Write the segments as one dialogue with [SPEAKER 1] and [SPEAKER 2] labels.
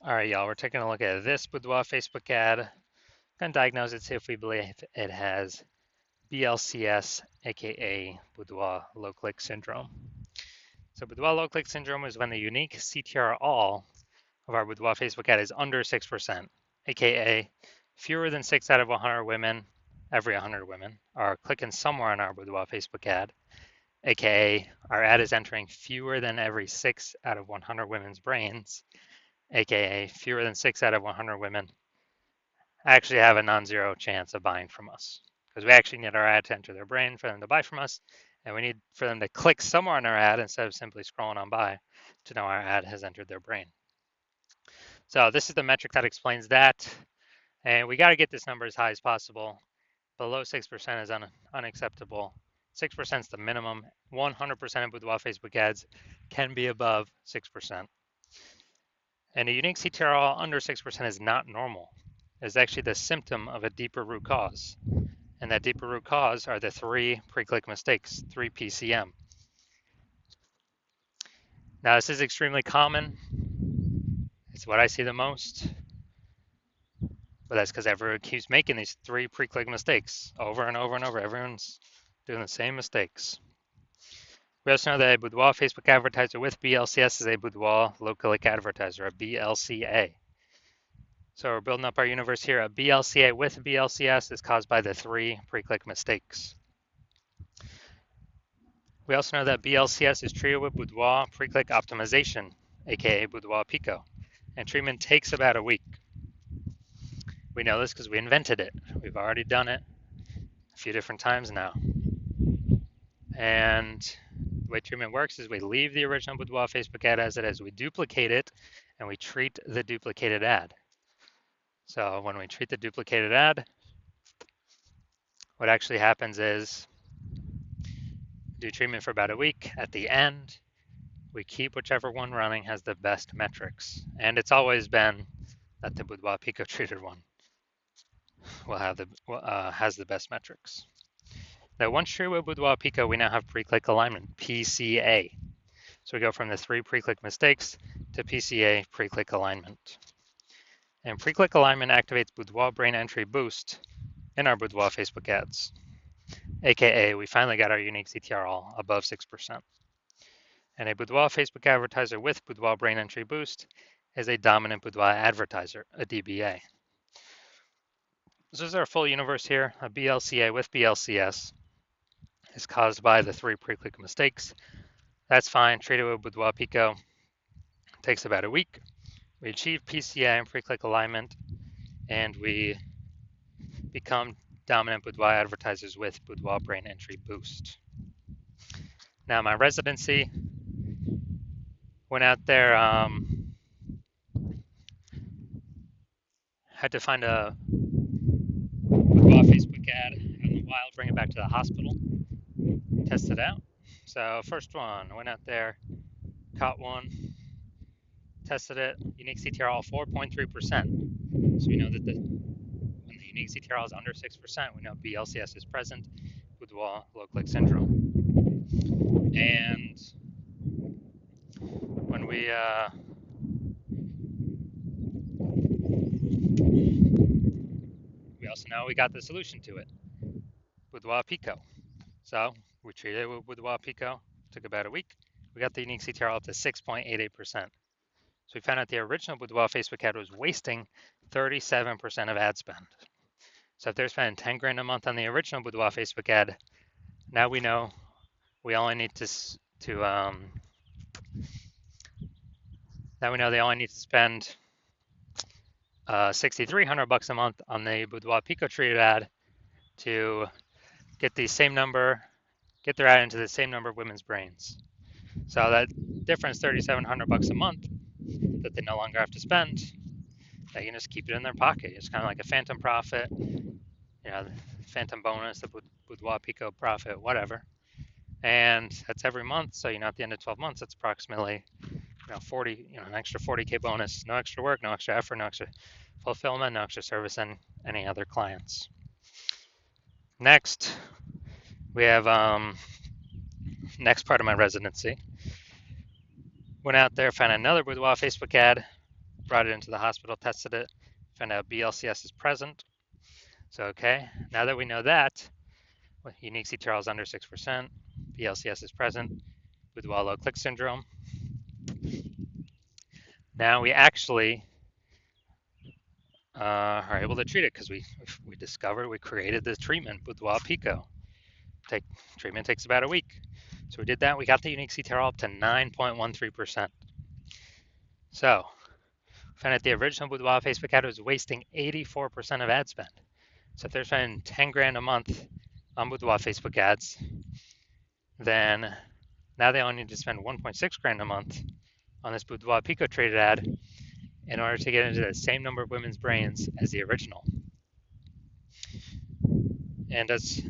[SPEAKER 1] All right, y'all, we're taking a look at this Boudoir Facebook ad. Gonna diagnose it, see if we believe it has BLCS, aka Boudoir low click syndrome. So Boudoir low click syndrome is when the unique CTR all of our Boudoir Facebook ad is under 6%, aka fewer than 6 out of 100 women, every 100 women, are clicking somewhere on our Boudoir Facebook ad, aka our ad is entering fewer than every 6 out of 100 women's brains, aka fewer than 6 out of 100 women actually have a non-zero chance of buying from us, because we actually need our ad to enter their brain for them to buy from us, and we need for them to click somewhere on our ad instead of simply scrolling on by to know our ad has entered their brain. So this is the metric that explains that, and we got to get this number as high as possible. Below 6% is unacceptable. 6% is the minimum. 100% of Boudoir Facebook ads can be above 6%. And a unique CTRL under 6% is not normal. It's actually the symptom of a deeper root cause. And that deeper root cause are the 3 pre-click mistakes, 3 PCM. Now, this is extremely common. It's what I see the most. But that's because everyone keeps making these 3 pre-click mistakes over and over and over. Everyone's doing the same mistakes. We also know that a Boudoir Facebook advertiser with BLCS is a Boudoir low-click advertiser, a BLCA. So we're building up our universe here. A BLCA with BLCS is caused by the 3 pre-click mistakes. We also know that BLCS is treated with Boudoir pre-click optimization, aka Boudoir Pico, and treatment takes about a week. We know this because we invented it. We've already done it a few different times now. And the way treatment works is we leave the original Boudoir Facebook ad as it is. We duplicate it, and we treat the duplicated ad. So when we treat the duplicated ad, what actually happens is do treatment for about a week. At the end, we keep whichever one running has the best metrics. And it's always been that the Boudoir Pico treated one will have has the best metrics. Now, once treated with Boudoir Pico, we now have pre-click alignment, PCA. So we go from the 3 pre-click mistakes to PCA, pre-click alignment. And pre-click alignment activates Boudoir brain entry boost in our Boudoir Facebook ads, aka we finally got our unique CTR all above 6%. And a Boudoir Facebook advertiser with Boudoir brain entry boost is a dominant Boudoir advertiser, a DBA. This is our full universe here. A BLCA with BLCS is caused by the 3 pre-click mistakes. That's fine. Treated with Boudoir Pico. Takes about a week. We achieve PCA and pre-click alignment, and we become dominant Boudoir advertisers with Boudoir brain entry boost. Now, my residency went out there, had to find a Boudoir Facebook ad out in the wild, bring it back to the hospital, test it out. So first one, went out there, caught one, tested it, unique CTRL 4.3%. So we know that when the unique CTRL is under 6%, we know BLCS is present, Boudoir low click syndrome. And when we also know we got the solution to it, Boudoir Pico. So we treated it with Boudoir Pico, took about a week. We got the unique CTRL up to 6.88%. So we found out the original Boudoir Facebook ad was wasting 37% of ad spend. So if they're spending 10 grand a month on the original Boudoir Facebook ad, now we know we only need now we know they only need to spend $6,300 a month on the Boudoir Pico treated ad to get the same number, get their ad into the same number of women's brains. So that difference, $3,700 a month, that they no longer have to spend, they can just keep it in their pocket. It's kind of like a phantom profit, phantom bonus, the Boudoir Pico profit, whatever. And that's every month. So at the end of 12 months, it's approximately 40, an extra 40K bonus, no extra work, no extra effort, no extra fulfillment, no extra service, and any other clients. Next, we have next part of my residency. Went out there, found another Boudoir Facebook ad, brought it into the hospital, tested it, found out BLCS is present. So, okay, now that we know that, unique CTRL is under 6%, BLCS is present, Boudoir low click syndrome. Now we actually are able to treat it because we discovered, we created this treatment, Boudoir Pico. Treatment takes about a week. So we did that. We got the unique CTRL up to 9.13%. So found that the original Boudoir Facebook ad was wasting 84% of ad spend. So if they're spending 10 grand a month on Boudoir Facebook ads, then now they only need to spend 1.6 grand a month on this Boudoir Pico traded ad in order to get into the same number of women's brains as the original. And as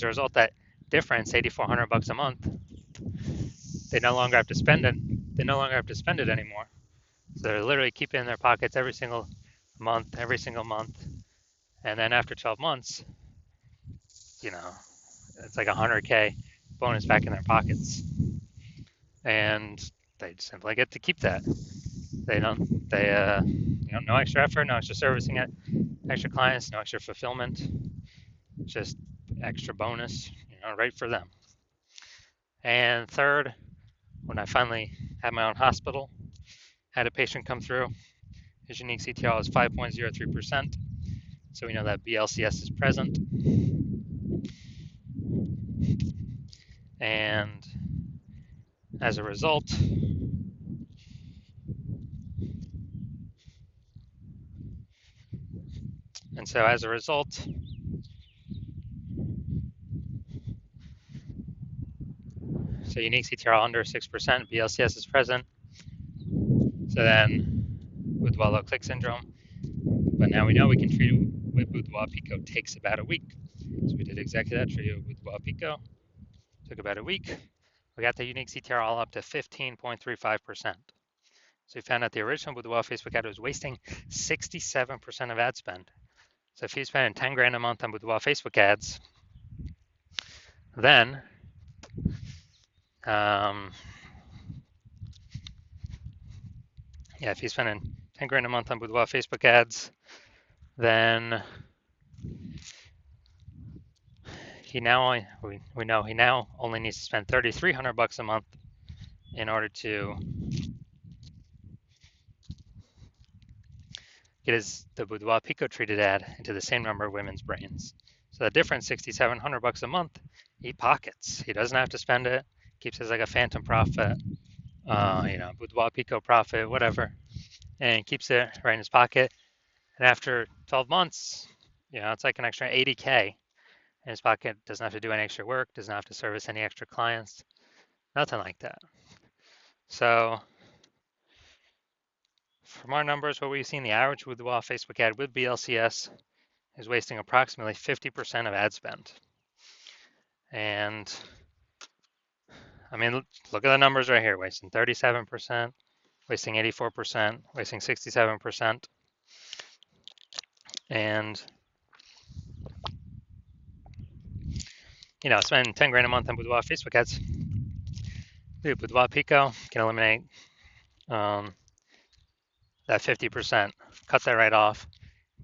[SPEAKER 1] a result, that difference, $8,400 a month, they no longer have to spend it. They no longer have to spend it anymore. So they're literally keeping it in their pockets every single month. And then after 12 months, it's like $100K bonus back in their pockets. And they simply get to keep that. No extra effort, no extra servicing it, extra clients, no extra fulfillment, just extra bonus, right for them. And third, when I finally had my own hospital, had a patient come through, his unique CTRL is 5.03%. So we know that BLCS is present. And as a result, so unique CTRL under 6%, BLCS is present. So then with Boudoir low click syndrome, but now we know we can treat it with Boudoir Pico. Takes about a week. So we did exactly that, treated it with Boudoir Pico. Took about a week. We got the unique CTRL up to 15.35%. So we found out the original Boudoir Facebook ad was wasting 67% of ad spend. So if he's spending 10 grand a month on Boudoir Facebook ads, then if he's spending 10 grand a month on Boudoir Facebook ads, then we know he now only needs to spend $3,300 a month in order to get the Boudoir Pico treated ad into the same number of women's brains. So the difference, $6,700 a month, he pockets. He doesn't have to spend it. Keeps it as like a phantom profit, Boudoir Pico profit, whatever, and keeps it right in his pocket. And after 12 months, it's like an extra $80K in his pocket. Doesn't have to do any extra work. Doesn't have to service any extra clients. Nothing like that. So from our numbers, what we've seen, the average Boudoir Facebook ad with BLCS is wasting approximately 50% of ad spend. And I mean, look at the numbers right here, wasting 37%, wasting 84%, wasting 67%. And, spending 10 grand a month on Boudoir Facebook ads. Boudoir Pico can eliminate that 50%, cut that right off,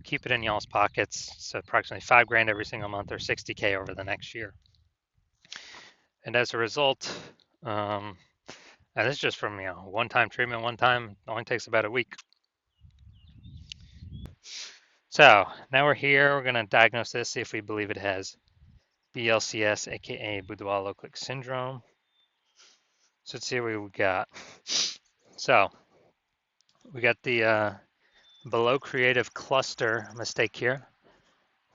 [SPEAKER 1] keep it in y'all's pockets. So approximately 5 grand every single month, or 60K over the next year. And as a result, and this is just from one-time treatment, only takes about a week. So now we're here. We're going to diagnose this, see if we believe it has BLCS, aka Boudoir low click syndrome. So let's see what we got. So we got the below creative cluster mistake here.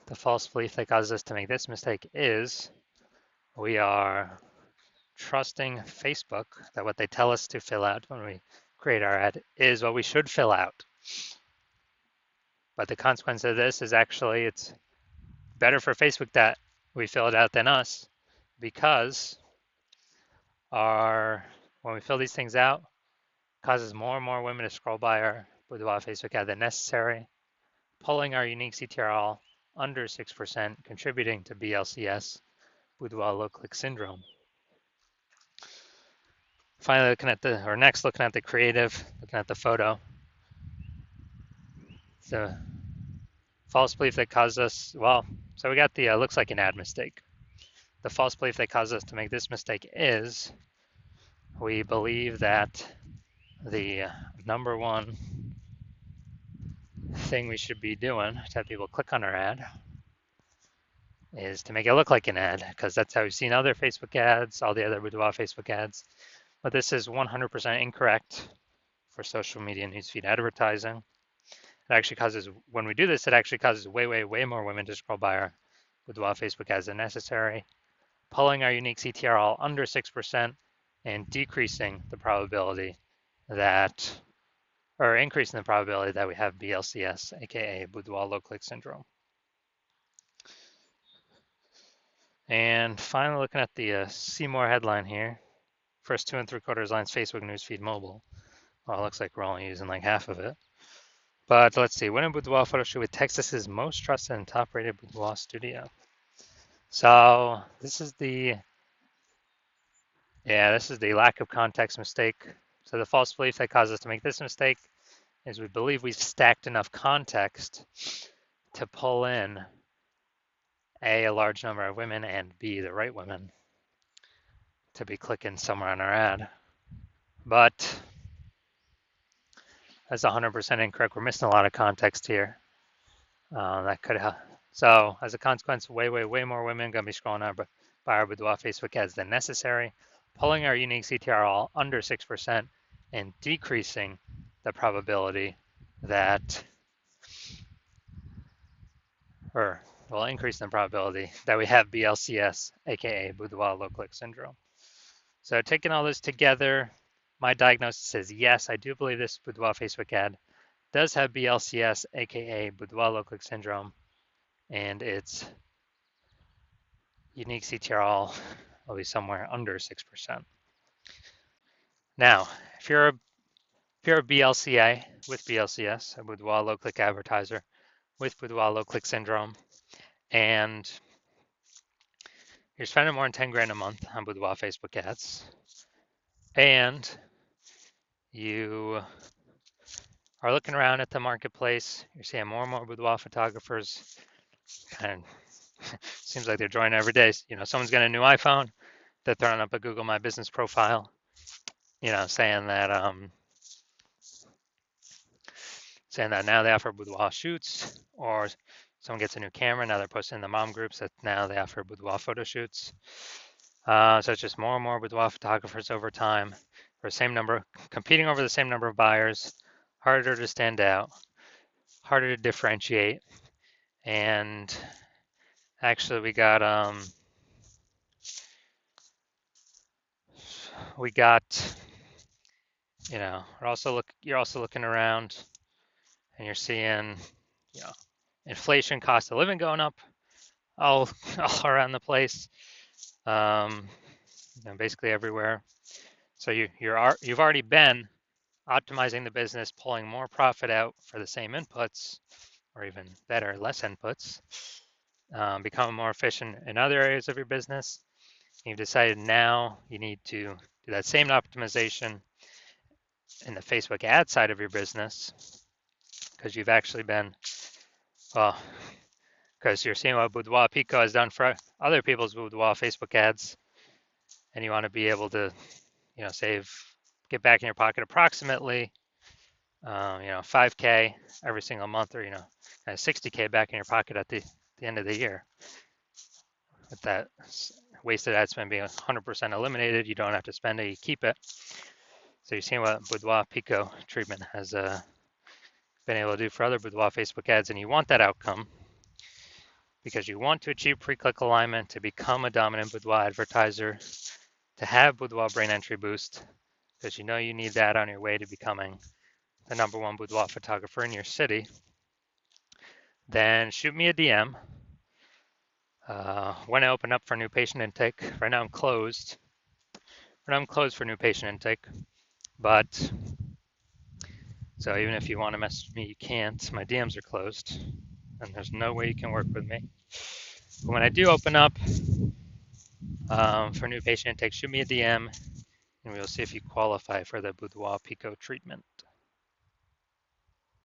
[SPEAKER 1] The false belief that causes us to make this mistake is we are trusting Facebook that what they tell us to fill out when we create our ad is what we should fill out. But the consequence of this is actually it's better for Facebook that we fill it out than us, because when we fill these things out, it causes more and more women to scroll by our Boudoir Facebook ad than necessary, pulling our unique CTRL under 6%, contributing to BLCS, Boudoir low click syndrome. Finally, looking at the creative, looking at the photo. the false belief that caused us, well, so we got the looks like an ad mistake. The false belief that caused us to make this mistake is we believe that the number one thing we should be doing to have people click on our ad is to make it look like an ad, because that's how we've seen other Facebook ads, all the other Boudoir Facebook ads. But this is 100% incorrect for social media newsfeed advertising. It actually causes, when we do this, it actually causes way more women to scroll by our Boudoir Facebook ads than necessary, pulling our unique CTR under 6% and decreasing the probability that, or increasing the probability that we have BLCS, aka Boudoir low click syndrome. And finally, looking at the see more headline here, first 2 3/4 lines, Facebook newsfeed mobile. Well, it looks like we're only using like half of it. But let's see, when a Boudoir photo shoot with Texas's most trusted and top rated Boudoir studio. So this is the lack of context mistake. So the false belief that caused us to make this mistake is we believe we've stacked enough context to pull in A, a large number of women, and B, the right women to be clicking somewhere on our ad. But that's 100% incorrect. We're missing a lot of context here. That could help. So as a consequence, way more women going to be scrolling by our Boudoir Facebook ads than necessary, pulling our unique CTR all under 6% and decreasing the probability that, or well, increasing the probability that we have BLCS, aka Boudoir low click syndrome. So taking all this together, my diagnosis is yes, I do believe this Boudoir Facebook ad does have BLCS, aka Boudoir low click syndrome, and its unique CTR will be somewhere under 6%. Now, if you're a BLCA with BLCS, a Boudoir low click advertiser with Boudoir low click syndrome, and you're spending more than 10 grand a month on Boudoir Facebook ads, and you are looking around at the marketplace, you're seeing more and more Boudoir photographers, and seems like they're joining every day. You know, someone's got a new iPhone, they're throwing up a Google My Business profile, you know, saying that now they offer Boudoir shoots, or someone gets a new camera, now they're posting in the mom groups that now they offer Boudoir photo shoots. So it's just more and more Boudoir photographers over time, for the same number, competing over the same number of buyers, harder to stand out, harder to differentiate. And actually we got you know, you're also looking around and you're seeing, you know, inflation, cost of living going up all around the place, you know, basically everywhere. So you've already been optimizing the business, pulling more profit out for the same inputs, or even better, less inputs, becoming more efficient in other areas of your business. You've decided now you need to do that same optimization in the Facebook ad side of your business, because you've actually been, well, because you're seeing what Boudoir Pico has done for other people's Boudoir Facebook ads, and you want to be able to, you know, get back in your pocket approximately, you know, 5K every single month, or, you know, 60K back in your pocket at the end of the year. With that wasted ad spend being 100% eliminated, you don't have to spend it, you keep it. So you're seeing what Boudoir Pico treatment has been able to do for other Boudoir Facebook ads, and you want that outcome because you want to achieve pre-click alignment to become a dominant Boudoir advertiser, to have Boudoir brain entry boost, because you know you need that on your way to becoming the #1 Boudoir photographer in your city. Then shoot me a DM. When I open up for new patient intake, right now I'm closed. Right now I'm closed for new patient intake, but so even if you want to message me, you can't. My DMs are closed, and there's no way you can work with me. But when I do open up for new patient intake, shoot me a DM, and we'll see if you qualify for the Boudoir Pico treatment.